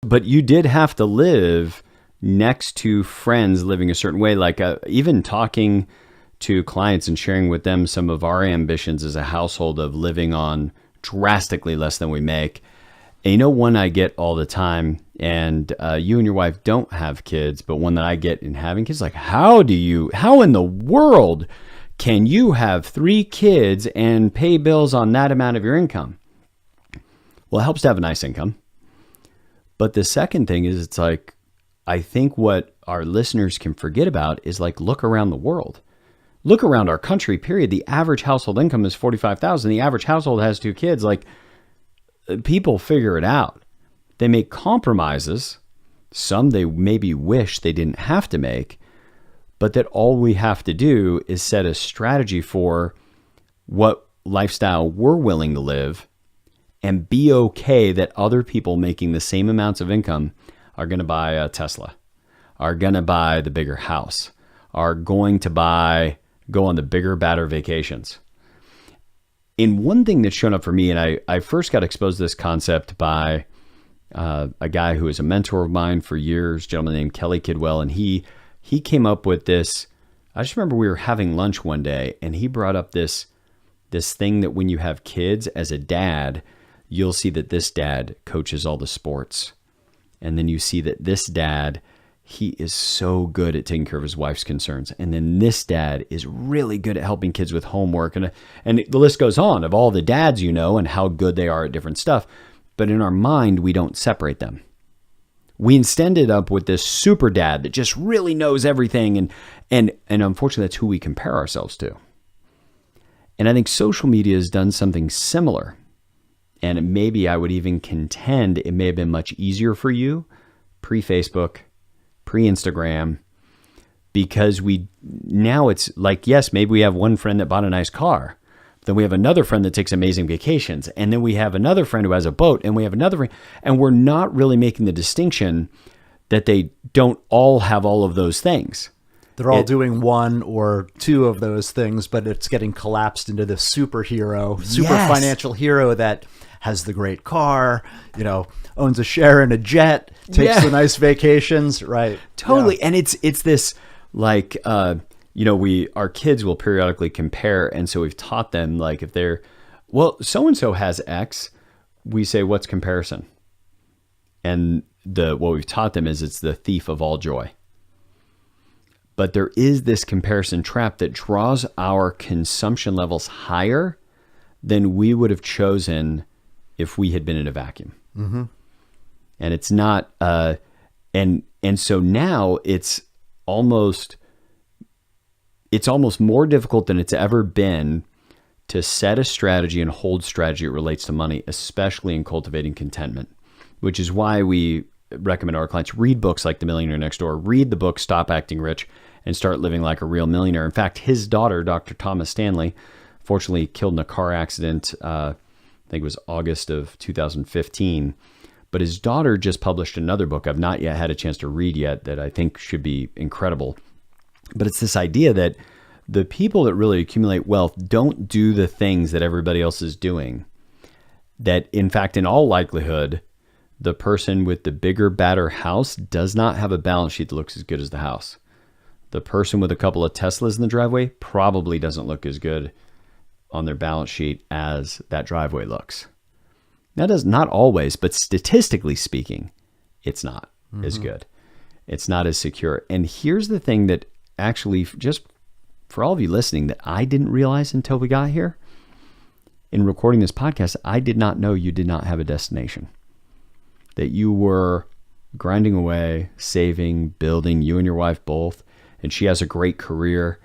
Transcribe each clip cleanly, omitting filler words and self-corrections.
But you did have to live next to friends living a certain way. Like even talking to clients and sharing with them some of our ambitions as a household of living on drastically less than we make. And one I get all the time, and you and your wife don't have kids, but one that I get in having kids, like, how in the world can you have 3 kids and pay bills on that amount of your income? Well, it helps to have a nice income. But the second thing is, it's like, I think what our listeners can forget about is, like, look around the world. Look around our country, period. The average household income is $45,000. The average household has 2 kids. Like, people figure it out. They make compromises. Some they maybe wish they didn't have to make, but that all we have to do is set a strategy for what lifestyle we're willing to live and be okay that other people making the same amounts of income are going to buy a Tesla, are going to buy the bigger house, are going to go on the bigger, badder vacations. And one thing that's shown up for me, and I first got exposed to this concept by a guy who was a mentor of mine for years, a gentleman named Kelly Kidwell, and he came up with this. I just remember we were having lunch one day, and he brought up this thing that when you have kids as a dad, you'll see that this dad coaches all the sports. And then you see that this dad, he is so good at taking care of his wife's concerns. And then this dad is really good at helping kids with homework. And the list goes on of all the dads and how good they are at different stuff. But in our mind, we don't separate them. We instead ended up with this super dad that just really knows everything. And unfortunately, that's who we compare ourselves to. And I think social media has done something similar. And maybe I would even contend it may have been much easier for you pre-Facebook, pre-Instagram, because now it's like, yes, maybe we have one friend that bought a nice car. Then we have another friend that takes amazing vacations. And then we have another friend who has a boat, and we have another friend. And we're not really making the distinction that they don't all have all of those things. They're all doing one or two of those things, but it's getting collapsed into this super financial hero that has the great car, owns a share in a jet, takes the nice vacations, right? Totally. Yeah. And it's this like, our kids will periodically compare. And so we've taught them, like, if they're, well, so-and-so has X, we say, what's comparison? And what we've taught them is it's the thief of all joy. But there is this comparison trap that draws our consumption levels higher than we would have chosen if we had been in a vacuum. Mm-hmm. And it's not, and so now it's almost more difficult than it's ever been to set a strategy and hold strategy that relates to money, especially in cultivating contentment, which is why we recommend our clients read books like The Millionaire Next Door, read the book Stop Acting Rich and Start Living Like a Real Millionaire. In fact, his daughter, Dr. Thomas Stanley, fortunately killed in a car accident, I think it was August of 2015. But his daughter just published another book I've not yet had a chance to read yet that I think should be incredible. But it's this idea that the people that really accumulate wealth don't do the things that everybody else is doing. That, in fact, in all likelihood, the person with the bigger, badder house does not have a balance sheet that looks as good as the house. The person with a couple of Teslas in the driveway probably doesn't look as good on their balance sheet as that driveway looks. That does not always, but statistically speaking, it's not as good. It's not as secure. And here's the thing that actually, just for all of you listening, that I didn't realize until we got here. In recording this podcast, I did not know you did not have a destination. That you were grinding away, saving, building, you and your wife both, and she has a great career.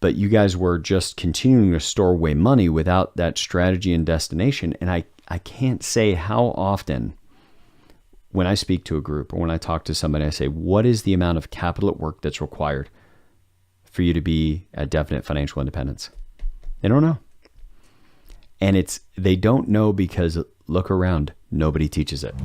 But you guys were just continuing to store away money without that strategy and destination. And I can't say how often when I speak to a group or when I talk to somebody, I say, what is the amount of capital at work that's required for you to be at definite financial independence? They don't know. And they don't know because, look around, nobody teaches it.